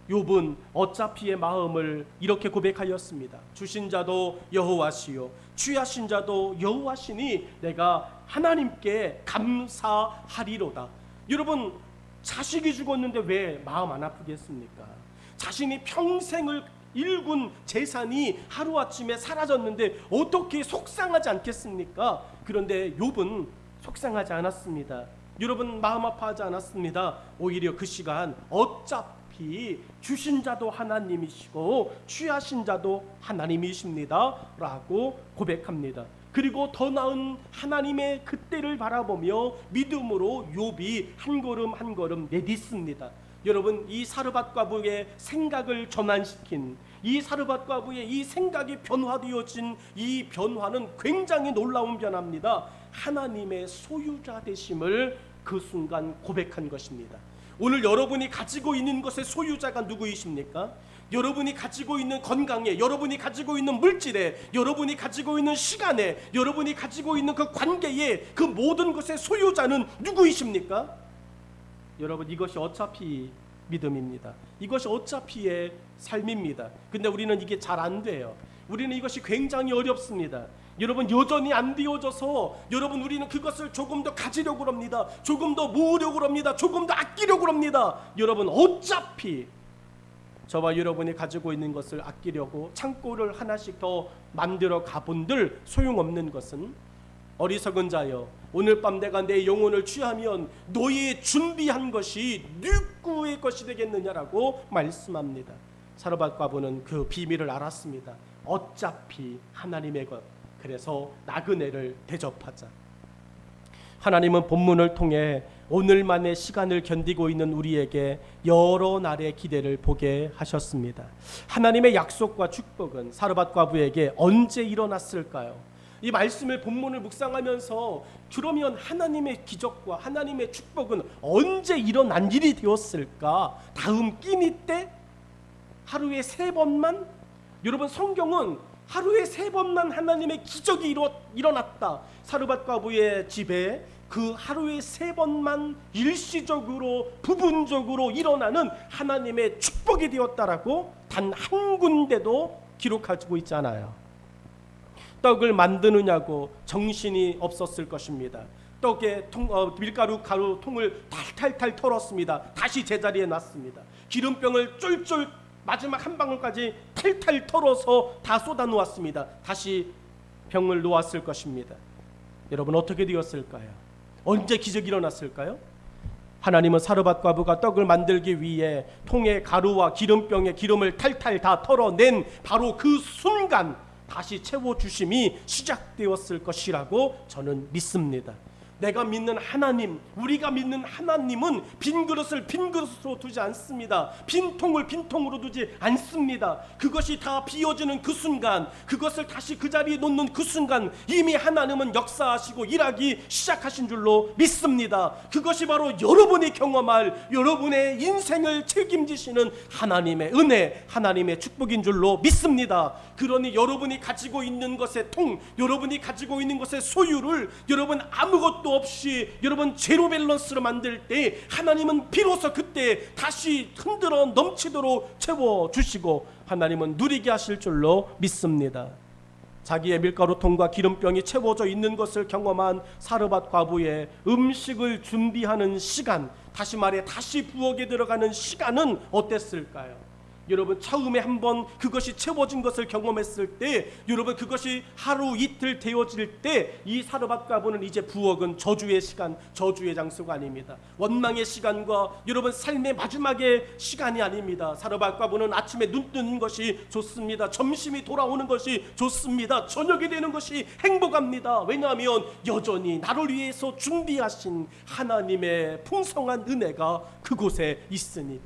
욥은 어차피의 마음을 이렇게 고백하였습니다. 주신 자도 여호와시요 취하신 자도 여호와시니 내가 하나님께 감사하리로다. 여러분, 자식이 죽었는데 왜 마음 안 아프겠습니까? 자신이 평생을 일군 재산이 하루아침에 사라졌는데 어떻게 속상하지 않겠습니까? 그런데 욥은 속상하지 않았습니다. 여러분, 마음 아파하지 않았습니다. 오히려 그 시간 어차피 주신 자도 하나님이시고 취하신 자도 하나님이십니다 라고 고백합니다. 그리고 더 나은 하나님의 그때를 바라보며 믿음으로 욥이 한 걸음 한 걸음 내딛습니다. 여러분, 이 사르밧 과부의 생각을 전환시킨, 이 사르밧 과부의 이 생각이 변화되어진 이 변화는 굉장히 놀라운 변화입니다. 하나님의 소유자 되심을 그 순간 고백한 것입니다. 오늘 여러분이 가지고 있는 것의 소유자가 누구이십니까? 여러분이 가지고 있는 건강에, 여러분이 가지고 있는 물질에, 여러분이 가지고 있는 시간에, 여러분이 가지고 있는 그 관계에, 그 모든 것의 소유자는 누구이십니까? 여러분, 이것이 어차피 믿음입니다. 이것이 어차피의 삶입니다. 근데 우리는 이게 잘 안 돼요. 우리는 이것이 굉장히 어렵습니다. 여러분, 여전히 안 되어져서 여러분, 우리는 그것을 조금 더 가지려고 합니다. 조금 더 모으려고 합니다. 조금 더 아끼려고 합니다. 여러분, 어차피 저와 여러분이 가지고 있는 것을 아끼려고 창고를 하나씩 더 만들어 가본들 소용없는 것은, 어리석은 자여, 오늘 밤 내가 내 영혼을 취하면 너희 준비한 것이 누구의 것이 되겠느냐라고 말씀합니다. 사르밧 과부는 그 비밀을 알았습니다. 어차피 하나님의 것, 그래서 나그네를 대접하자. 하나님은 본문을 통해 오늘만의 시간을 견디고 있는 우리에게 여러 날의 기대를 보게 하셨습니다. 하나님의 약속과 축복은 사르밧 과부에게 언제 일어났을까요? 이 말씀을, 본문을 묵상하면서 그러면 하나님의 기적과 하나님의 축복은 언제 일어난 일이 되었을까? 다음 끼니 때? 하루에 3번만? 여러분, 성경은 하루에 3번만 하나님의 기적이 일어났다. 사르밧 과부의 집에 그 하루에 3번만 일시적으로, 부분적으로 일어나는 하나님의 축복이 되었다라고 단 한 군데도 기록하고 있잖아요. 떡을 만드느냐고 정신이 없었을 것입니다. 떡에 밀가루 가루 통을 탈탈탈 털었습니다. 다시 제자리에 놨습니다. 기름병을 쫄쫄 마지막 한 방울까지 탈탈 털어서 다 쏟아 놓았습니다. 다시 병을 놓았을 것입니다. 여러분, 어떻게 되었을까요? 언제 기적이 일어났을까요? 하나님은 사르밧 과부가 떡을 만들기 위해 통에 가루와 기름병에 기름을 탈탈 다 털어낸 바로 그 순간 다시 채워주심이 시작되었을 것이라고 저는 믿습니다. 내가 믿는 하나님, 우리가 믿는 하나님은 빈 그릇을 빈 그릇으로 두지 않습니다. 빈 통을 빈 통으로 두지 않습니다. 그것이 다 비워지는 그 순간, 그것을 다시 그 자리에 놓는 그 순간 이미 하나님은 역사하시고 일하기 시작하신 줄로 믿습니다. 그것이 바로 여러분이 경험할, 여러분의 인생을 책임지시는 하나님의 은혜, 하나님의 축복인 줄로 믿습니다. 그러니 여러분이 가지고 있는 것의 통, 여러분이 가지고 있는 것의 소유를 여러분 아무것도 없이 여러분 제로 밸런스로 만들 때 하나님은 비로소 그때 다시 흔들어 넘치도록 채워주시고 하나님은 누리게 하실 줄로 믿습니다. 자기의 밀가루통과 기름병이 채워져 있는 것을 경험한 사르밧 과부의 음식을 준비하는 시간, 다시 말해 다시 부엌에 들어가는 시간은 어땠을까요? 여러분, 처음에 한번 그것이 채워진 것을 경험했을 때, 여러분 그것이 하루 이틀 되어질 때 이 사르밧 과부는 이제 부엌은 저주의 시간, 저주의 장소가 아닙니다. 원망의 시간과 여러분 삶의 마지막의 시간이 아닙니다. 사르밧 과부는 아침에 눈 뜨는 것이 좋습니다. 점심이 돌아오는 것이 좋습니다. 저녁이 되는 것이 행복합니다. 왜냐하면 여전히 나를 위해서 준비하신 하나님의 풍성한 은혜가 그곳에 있으니.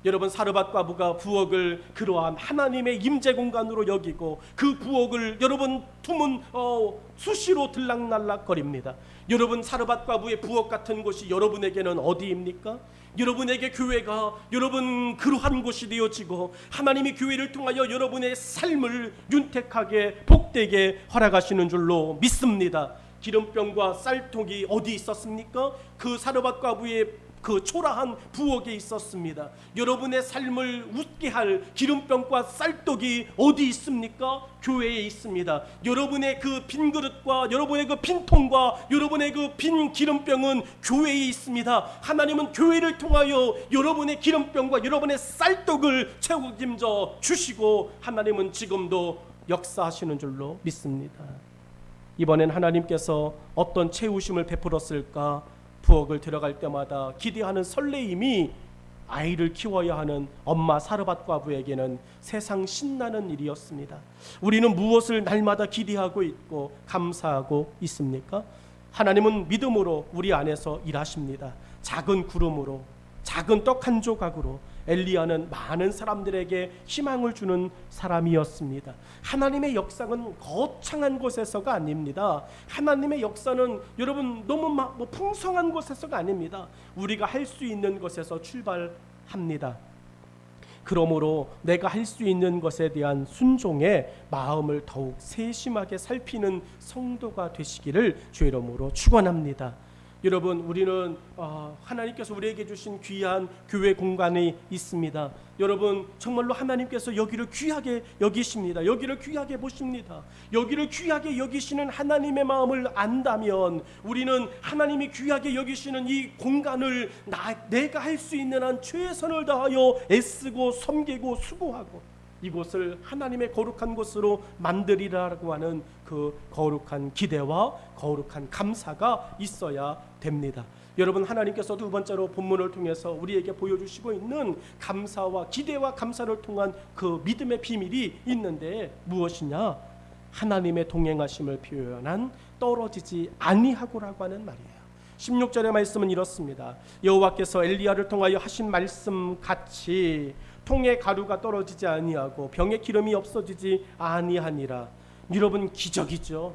여러분, 사르밧 과부가 부엌을 그러한 하나님의 임재 공간으로 여기고 그 부엌을 여러분 품은 수시로 들락날락거립니다. 여러분, 사르밧 과부의 부엌 같은 곳이 여러분에게는 어디입니까? 여러분에게 교회가 여러분 그러한 곳이 되어지고 하나님이 교회를 통하여 여러분의 삶을 윤택하게 복되게 허락하시는 줄로 믿습니다. 기름병과 쌀통이 어디 있었습니까? 그 사르밧 과부의 그 초라한 부엌에 있었습니다. 여러분의 삶을 웃게 할 기름병과 쌀떡이 어디 있습니까? 교회에 있습니다. 여러분의 그 빈 그릇과 여러분의 그 빈 통과 여러분의 그 빈 기름병은 교회에 있습니다. 하나님은 교회를 통하여 여러분의 기름병과 여러분의 쌀떡을 책임져 주시고 하나님은 지금도 역사하시는 줄로 믿습니다. 이번엔 하나님께서 어떤 채우심을 베풀었을까? 부엌을 들어갈 때마다 기대하는 설레임이 아이를 키워야 하는 엄마 사르밧 과부에게는 세상 신나는 일이었습니다. 우리는 무엇을 날마다 기대하고 있고 감사하고 있습니까? 하나님은 믿음으로 우리 안에서 일하십니다. 작은 구름으로, 작은 떡 한 조각으로 엘리야는 많은 사람들에게 희망을 주는 사람이었습니다. 하나님의 역사는 거창한 곳에서가 아닙니다. 하나님의 역사는 여러분 너무 풍성한 곳에서가 아닙니다. 우리가 할 수 있는 것에서 출발합니다. 그러므로 내가 할 수 있는 것에 대한 순종의 마음을 더욱 세심하게 살피는 성도가 되시기를 주의 이름으로 축원합니다. 여러분, 우리는 하나님께서 우리에게 주신 귀한 교회 공간이 있습니다. 여러분, 정말로 하나님께서 여기를 귀하게 여기십니다. 여기를 귀하게 보십니다. 여기를 귀하게 여기시는 하나님의 마음을 안다면 우리는 하나님이 귀하게 여기시는 이 공간을 내가 할 수 있는 한 최선을 다하여 애쓰고 섬기고 수고하고 이곳을 하나님의 거룩한 곳으로 만들이라고 하는 그 거룩한 기대와 거룩한 감사가 있어야 됩니다. 여러분, 하나님께서 두 번째로 본문을 통해서 우리에게 보여주시고 있는 감사와 기대와 감사를 통한 그 믿음의 비밀이 있는데 무엇이냐? 하나님의 동행하심을 표현한 떨어지지 아니하고라고 하는 말이에요. 16절의 말씀은 이렇습니다. 여호와께서 엘리야를 통하여 하신 말씀 같이 통에 가루가 떨어지지 아니하고 병에 기름이 없어지지 아니하니라. 여러분, 기적이죠.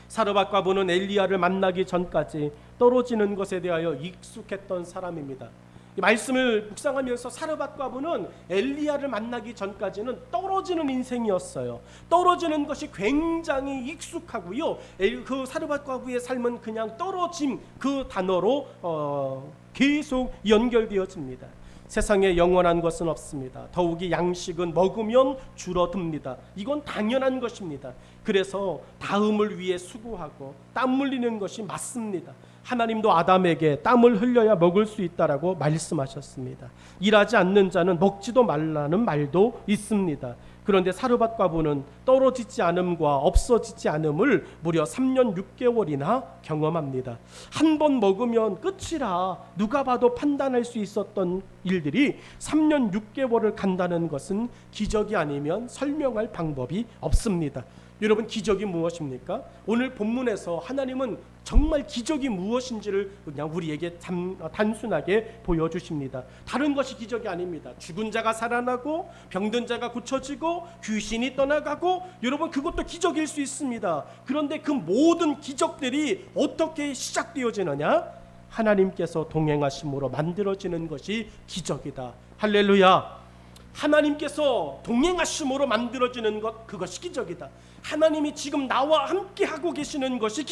사르밧 과부는 엘리야를 만나기 전까지 떨어지는 것에 대하여 익숙했던 사람입니다. 이 말씀을 묵상하면서 사르밧 과부는 엘리야를 만나기 전까지는 떨어지는 인생이었어요. 떨어지는 것이 굉장히 익숙하고요. 그 사르밧 과부의 삶은 그냥 떨어짐 그 단어로 계속 연결되어집니다. 세상에 영원한 것은 없습니다. 더욱이 양식은 먹으면 줄어듭니다. 이건 당연한 것입니다. 그래서 다음을 위해 수고하고 땀 흘리는 것이 맞습니다. 하나님도 아담에게 땀을 흘려야 먹을 수 있다라고 말씀하셨습니다. 일하지 않는 자는 먹지도 말라는 말도 있습니다. 그런데 사르밧 과부는 떨어지지 않음과 없어지지 않음을 무려 3년 6개월이나 경험합니다. 한 번 먹으면 끝이라 누가 봐도 판단할 수 있었던 일들이 3년 6개월을 간다는 것은 기적이 아니면 설명할 방법이 없습니다. 여러분, 기적이 무엇입니까? 오늘 본문에서 하나님은 정말 기적이 무엇인지를 그냥 우리에게 단순하게 보여주십니다. 다른 것이 기적이 아닙니다. 죽은 자가 살아나고 병든 자가 고쳐지고 귀신이 떠나가고, 여러분, 그것도 기적일 수 있습니다. 그런데 그 모든 기적들이 어떻게 시작되어지느냐? 하나님께서 동행하심으로 만들어지는 것이 기적이다. 할렐루야. 하나님께서 동행하심으로 만들어지는 것, 그것이 기적이다. 하나님이 지금 나와 함께 하고 계시는 것이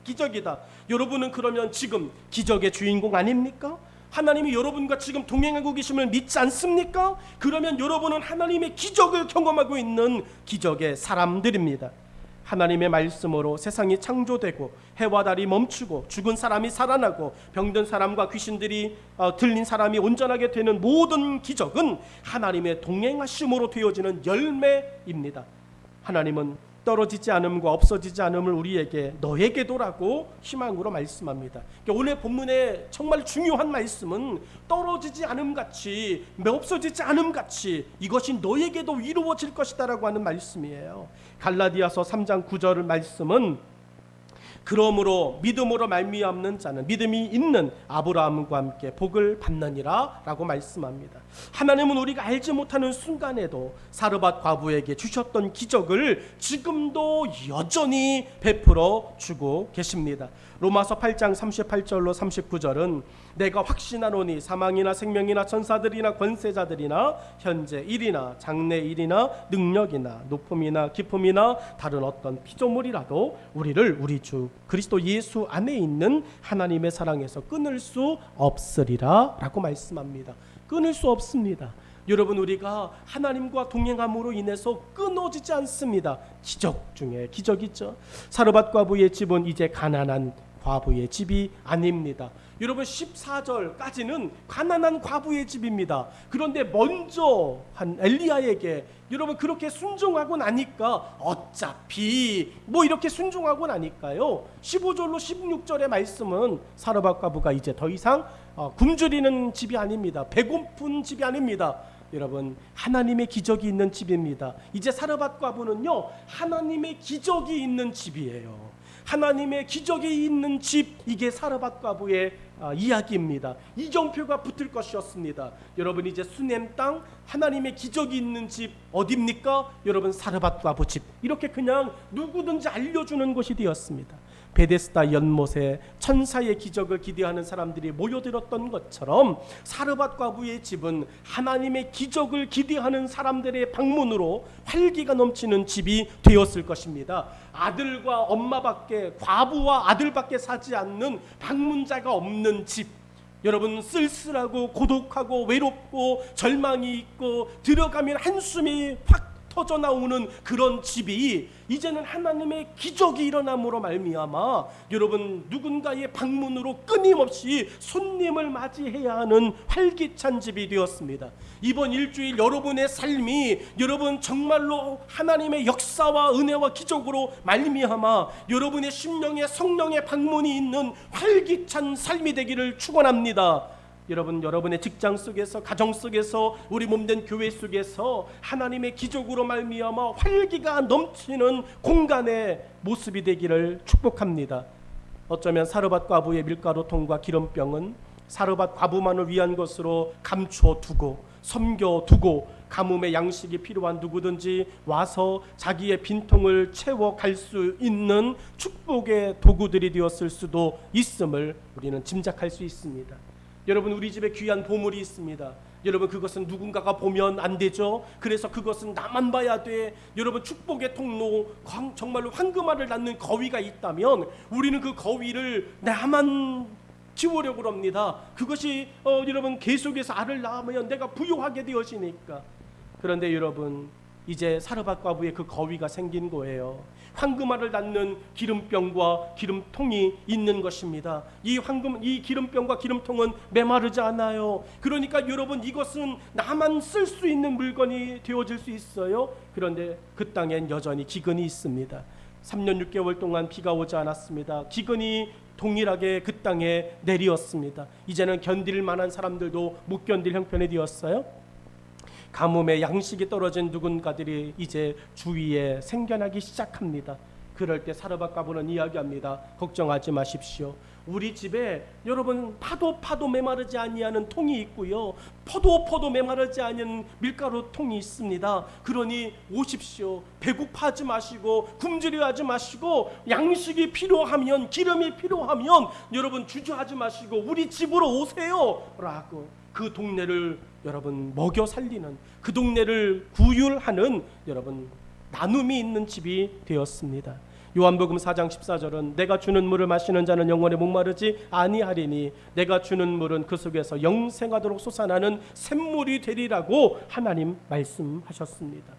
기적이다. 여러분은 그러면 지금 기적의 주인공 아닙니까? 하나님이 여러분과 지금 동행하고 계심을 믿지 않습니까? 그러면 여러분은 하나님의 기적을 경험하고 있는 기적의 사람들입니다. 하나님의 말씀으로 세상이 창조되고 해와 달이 멈추고 죽은 사람이 살아나고 병든 사람과 귀신들이 들린 사람이 온전하게 되는 모든 기적은 하나님의 동행하심으로 되어지는 열매입니다. 하나님은 떨어지지 않음과 없어지지 않음을 우리에게 너에게도라고 희망으로 말씀합니다. 그러니까 오늘 본문의 정말 중요한 말씀은 떨어지지 않음같이 없어지지 않음같이 이것이 너에게도 이루어질 것이다라고 하는 말씀이에요. 갈라디아서 3장 9절 말씀은 그러므로 믿음으로 말미암는 자는 믿음이 있는 아브라함과 함께 복을 받느니라 라고 말씀합니다. 하나님은 우리가 알지 못하는 순간에도 사르밧 과부에게 주셨던 기적을 지금도 여전히 베풀어 주고 계십니다. 로마서 8장 38절로 39절은 내가 확신하노니 사망이나 생명이나 천사들이나 권세자들이나 현재 일이나 장래 일이나 능력이나 높음이나 깊음이나 다른 어떤 피조물이라도 우리를 우리 주 그리스도 예수 안에 있는 하나님의 사랑에서 끊을 수 없으리라 라고 말씀합니다. 끊을 수 없습니다. 여러분, 우리가 하나님과 동행함으로 인해서 끊어지지 않습니다. 기적 중에 기적이죠. 사르밧 과부의 집은 이제 가난한 과부의 집이 아닙니다. 여러분, 14절까지는 가난한 과부의 집입니다. 그런데 먼저 한 엘리야에게 여러분 그렇게 순종하고 나니까 어차피 이렇게 순종하고 나니까요, 15절로 16절의 말씀은 사르밧 과부가 이제 더 이상 굶주리는 집이 아닙니다. 배고픈 집이 아닙니다. 여러분 하나님의 기적이 있는 집입니다. 이제 사르밧 과부는요 하나님의 기적이 있는 집이에요. 하나님의 기적이 있는 집, 이게 사르밧 과부의 이야기입니다. 이정표가 붙을 것이었습니다. 여러분 이제 수넴 땅 하나님의 기적이 있는 집 어디입니까? 여러분 사르밧 과부 집. 이렇게 그냥 누구든지 알려주는 곳이 되었습니다. 베데스다 연못에 천사의 기적을 기대하는 사람들이 모여들었던 것처럼 사르밧 과부의 집은 하나님의 기적을 기대하는 사람들의 방문으로 활기가 넘치는 집이 되었을 것입니다. 아들과 엄마밖에, 과부와 아들밖에 사지 않는 방문자가 없는 집, 여러분 쓸쓸하고 고독하고 외롭고 절망이 있고 들어가면 한숨이 확 터져 나오는 그런 집이 이제는 하나님의 기적이 일어남으로 말미암아 여러분 누군가의 방문으로 끊임없이 손님을 맞이해야 하는 활기찬 집이 되었습니다. 이번 일주일 여러분의 삶이 여러분 정말로 하나님의 역사와 은혜와 기적으로 말미암아 여러분의 심령에 성령의 방문이 있는 활기찬 삶이 되기를 축원합니다. 여러분, 여러분의 직장 속에서, 가정 속에서, 우리 몸된 교회 속에서 하나님의 기적으로 말미암아 활기가 넘치는 공간의 모습이 되기를 축복합니다. 어쩌면 사르밧 과부의 밀가루통과 기름병은 사르밧 과부만을 위한 것으로 감춰두고 섬겨두고 가뭄의 양식이 필요한 누구든지 와서 자기의 빈통을 채워갈 수 있는 축복의 도구들이 되었을 수도 있음을 우리는 짐작할 수 있습니다. 여러분, 우리 집에 귀한 보물이 있습니다. 여러분, 그것은 누군가가 보면 안 되죠. 그래서 그것은 나만 봐야 돼. 여러분, 축복의 통로, 정말로 황금알을 낳는 거위가 있다면 우리는 그 거위를 나만 지우려고 합니다. 그것이 여러분 계속해서 알을 낳으면 내가 부유하게 되어지니까. 그런데 여러분, 이제 사르밧 과부의 그 거위가 생긴 거예요. 황금알을 낳는 기름병과 기름통이 있는 것입니다. 이 기름병과 기름통은 메마르지 않아요. 그러니까 여러분, 이것은 나만 쓸 수 있는 물건이 되어질 수 있어요. 그런데 그 땅엔 여전히 기근이 있습니다. 3년 6개월 동안 비가 오지 않았습니다. 기근이 동일하게 그 땅에 내리었습니다. 이제는 견딜 만한 사람들도 못 견딜 형편이 되었어요. 가뭄에 양식이 떨어진 누군가들이 이제 주위에 생겨나기 시작합니다. 그럴 때 사르밧 과부는 이야기합니다. 걱정하지 마십시오. 우리 집에 여러분 파도 메마르지 아니하는 통이 있고요, 포도 메마르지 않은 밀가루 통이 있습니다. 그러니 오십시오. 배고파하지 마시고 굶주려하지 마시고 양식이 필요하면, 기름이 필요하면 여러분 주저하지 마시고 우리 집으로 오세요 라고 그 동네를 여러분 먹여 살리는, 그 동네를 구휼하는 여러분 나눔이 있는 집이 되었습니다. 요한복음 4장 14절은 내가 주는 물을 마시는 자는 영원히 목마르지 아니하리니 내가 주는 물은 그 속에서 영생하도록 솟아나는 샘물이 되리라고 하나님 말씀하셨습니다.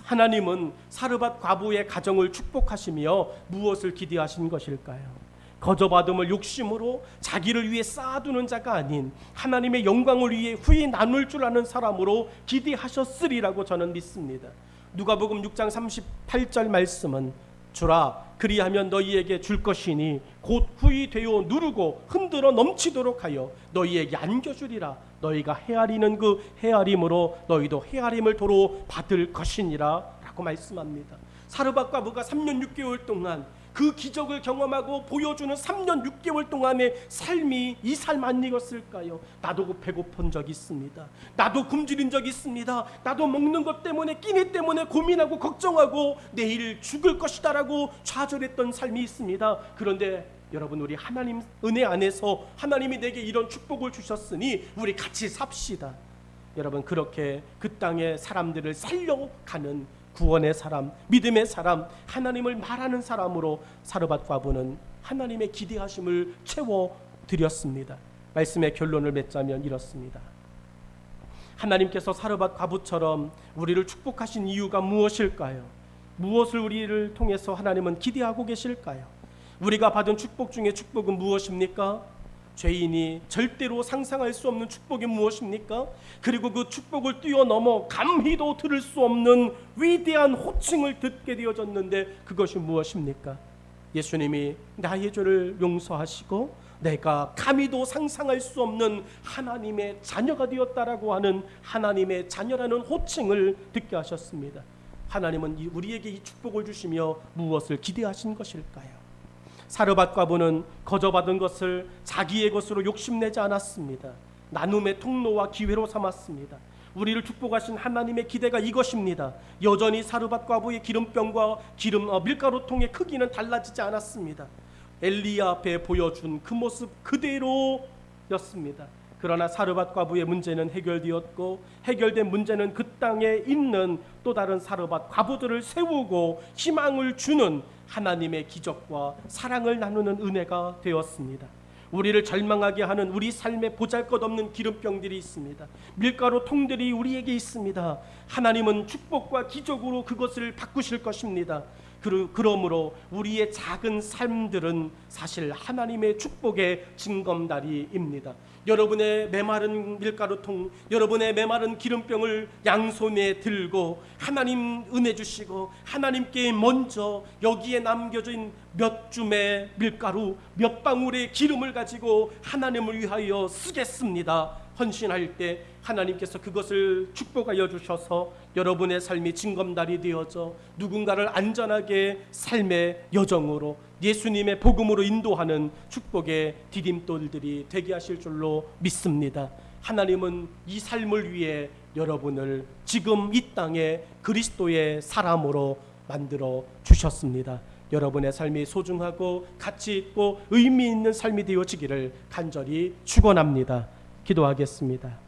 하나님은 사르밧 과부의 가정을 축복하시며 무엇을 기대하신 것일까요? 거저받음을 욕심으로 자기를 위해 쌓아두는 자가 아닌 하나님의 영광을 위해 후히 나눌 줄 아는 사람으로 기대하셨으리라고 저는 믿습니다. 누가복음 6장 38절 말씀은 주라 그리하면 너희에게 줄 것이니 곧 후히 되어 누르고 흔들어 넘치도록 하여 너희에게 안겨주리라. 너희가 헤아리는 그 헤아림으로 너희도 헤아림을 도로 받을 것이니라 라고 말씀합니다. 사르밧 과부가 3년 6개월 동안 그 기적을 경험하고 보여주는 3년 6개월 동안의 삶이 이 삶 아니었을까요? 나도 배고픈 적 있습니다. 나도 굶주린 적 있습니다. 나도 먹는 것 때문에, 끼니 때문에 고민하고 걱정하고 내일 죽을 것이다라고 좌절했던 삶이 있습니다. 그런데 여러분, 우리 하나님 은혜 안에서 하나님이 내게 이런 축복을 주셨으니 우리 같이 삽시다. 여러분, 그렇게 그 땅의 사람들을 살려가는 구원의 사람, 믿음의 사람, 하나님을 말하는 사람으로 사르밧 과부는 하나님의 기대하심을 채워드렸습니다. 말씀의 결론을 맺자면 이렇습니다. 하나님께서 사르밧 과부처럼 우리를 축복하신 이유가 무엇일까요? 무엇을 우리를 통해서 하나님은 기대하고 계실까요? 우리가 받은 축복 중에 축복은 무엇입니까? 죄인이 절대로 상상할 수 없는 축복이 무엇입니까? 그리고 그 축복을 뛰어넘어 감히도 들을 수 없는 위대한 호칭을 듣게 되어졌는데 그것이 무엇입니까? 예수님이 나의 죄를 용서하시고 내가 감히도 상상할 수 없는 하나님의 자녀가 되었다라고 하는 하나님의 자녀라는 호칭을 듣게 하셨습니다. 하나님은 우리에게 이 축복을 주시며 무엇을 기대하신 것일까요? 사르밧 과부는 거저받은 것을 자기의 것으로 욕심내지 않았습니다. 나눔의 통로와 기회로 삼았습니다. 우리를 축복하신 하나님의 기대가 이것입니다. 여전히 사르밧 과부의 기름병과 밀가루통의 크기는 달라지지 않았습니다. 엘리야 앞에 보여준 그 모습 그대로였습니다. 그러나 사르밧 과부의 문제는 해결되었고, 해결된 문제는 그 땅에 있는 또 다른 사르밧 과부들을 세우고 희망을 주는 하나님의 기적과 사랑을 나누는 은혜가 되었습니다. 우리를 절망하게 하는 우리 삶에 보잘것없는 기름병들이 있습니다. 밀가루 통들이 우리에게 있습니다. 하나님은 축복과 기적으로 그것을 바꾸실 것입니다. 그러므로 우리의 작은 삶들은 사실 하나님의 축복의 징검다리입니다. 여러분의 메마른 밀가루통, 여러분의 메마른 기름병을 양손에 들고 하나님 은혜 주시고 하나님께 먼저 여기에 남겨진 몇 줌의 밀가루, 몇 방울의 기름을 가지고 하나님을 위하여 쓰겠습니다. 헌신할 때 하나님께서 그것을 축복하여 주셔서 여러분의 삶이 징검다리 되어져 누군가를 안전하게 삶의 여정으로 예수님의 복음으로 인도하는 축복의 디딤돌들이 되게 하실 줄로 믿습니다. 하나님은 이 삶을 위해 여러분을 지금 이 땅에 그리스도의 사람으로 만들어 주셨습니다. 여러분의 삶이 소중하고 가치 있고 의미 있는 삶이 되어지기를 간절히 축원합니다. 기도하겠습니다.